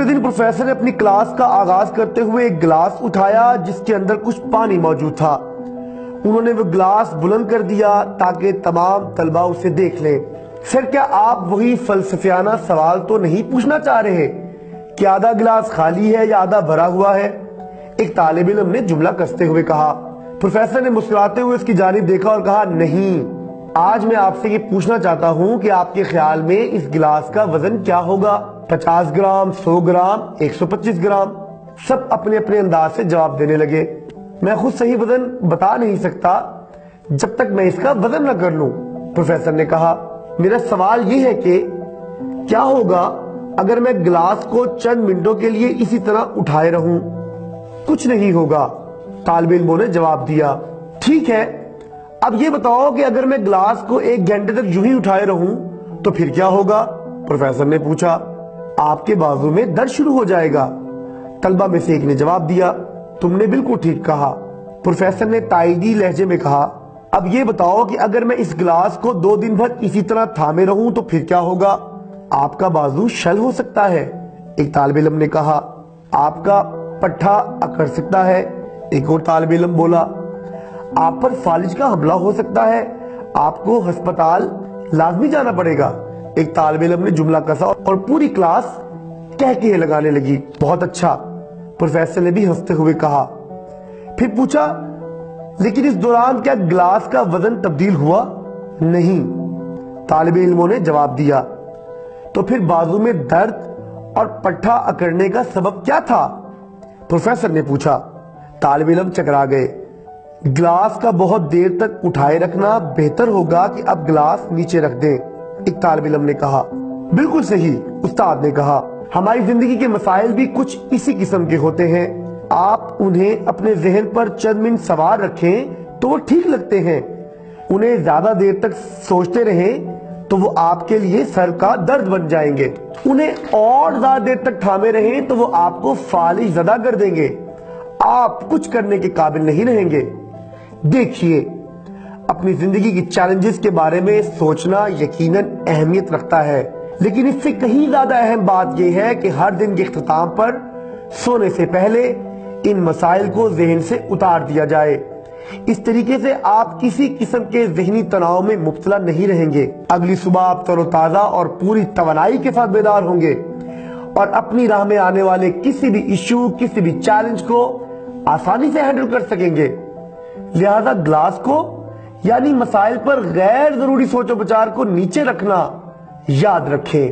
دن professor نے اپنی class کا آغاز کرتے ہوئے ایک گلاس اٹھایا جس کے اندر کچھ پانی موجود تھا۔ انہوں نے وہ گلاس بلند کر دیا تاکہ تمام طلبہ اسے دیکھ لیں۔ سر، کیا آپ وہی فلسفیانہ سوال تو نہیں پوچھنا چاہ رہے کہ آدھا گلاس خالی ہے یا آدھا بھرا ہوا ہے؟ ایک طالب علم نے جملہ کستے ہوئے کہا۔ پروفیسر نے مسکراتے ہوئے اس کی جانب دیکھا اور کہا، نہیں، آج میں آپ سے یہ پوچھنا چاہتا ہوں کہ آپ کے خیال میں اس گلاس کا وزن کیا ہوگا؟ 50 گرام، 100 گرام، 125 گرام؟ سب اپنے اپنے انداز سے جواب دینے لگے۔ میں خود صحیح وزن بتا نہیں سکتا جب تک میں اس کا وزن نہ کر لوں، پروفیسر نے کہا۔ میرا سوال یہ ہے کہ کیا ہوگا اگر میں گلاس کو چند منٹوں کے لیے اسی طرح اٹھائے رہوں؟ کچھ نہیں ہوگا، طالب علموں نے جواب دیا۔ ٹھیک ہے، اب یہ بتاؤ کہ اگر میں گلاس کو 1 گھنٹے تک یوں ہی اٹھائے رہوں تو پھر کیا ہوگا؟ پروفیسر نے پوچھا۔ آپ کے بازو میں درد شروع ہو جائے گا، طلبہ میں سے ایک نے جواب دیا۔ تم نے بالکل ٹھیک کہا، پروفیسر نے تائیدی لہجے میں کہا۔ اب یہ بتاؤ کہ اگر میں اس گلاس کو 2 دن بھر اسی طرح تھامے رہوں تو پھر کیا ہوگا؟ آپ کا بازو شل ہو سکتا ہے، ایک طالب علم نے کہا۔ آپ کا پٹھا اکڑ سکتا ہے، ایک اور طالب علم بولا۔ آپ پر فالج کا حملہ ہو سکتا ہے، آپ کو ہسپتال لازمی جانا پڑے گا، ایک طالب علم نے جملہ کسا اور پوری کلاس کہکہے لگانے لگی۔ بہت اچھا، پروفیسر نے بھی ہنستے ہوئے کہا۔ پھر پوچھا، لیکن اس دوران کیا گلاس کا وزن تبدیل ہوا؟ نہیں، طالب علموں نے جواب دیا۔ تو پھر بازو میں درد اور پٹھا اکڑنے کا سبب کیا تھا؟ پروفیسر نے پوچھا۔ طالب علم چکرا گئے۔ گلاس کا بہت دیر تک اٹھائے رکھنا بہتر ہوگا کہ اب گلاس نیچے رکھ دیں، ایک طالب علم نے کہا۔ بالکل صحیح، استاد نے کہا۔ ہماری زندگی کے مسائل بھی کچھ اسی قسم کے ہوتے ہیں۔ آپ انہیں اپنے ذہن پر چند منٹ سوار رکھیں تو وہ ٹھیک لگتے ہیں، انہیں زیادہ دیر تک سوچتے رہیں تو وہ آپ کے لیے سر کا درد بن جائیں گے، انہیں اور زیادہ دیر تک تھامے رہیں تو وہ آپ کو فالج زدہ کر دیں گے، آپ کچھ کرنے کے قابل نہیں رہیں گے۔ دیکھیے، اپنی زندگی کی چیلنجز کے بارے میں سوچنا یقیناً اہمیت رکھتا ہے، لیکن اس سے کہیں زیادہ اہم بات یہ ہے کہ ہر دن کے اختتام پر سونے سے پہلے ان مسائل کو ذہن سے اتار دیا جائے۔ اس طریقے سے آپ کسی قسم کے ذہنی تناؤ میں مبتلا نہیں رہیں گے۔ اگلی صبح آپ تر و تازہ اور پوری توانائی کے ساتھ بیدار ہوں گے اور اپنی راہ میں آنے والے کسی بھی ایشو، کسی بھی چیلنج کو آسانی سے ہینڈل کر سکیں گے۔ لہذا گلاس کو، یعنی مسائل پر غیر ضروری سوچ و بچار کو نیچے رکھنا یاد رکھیں۔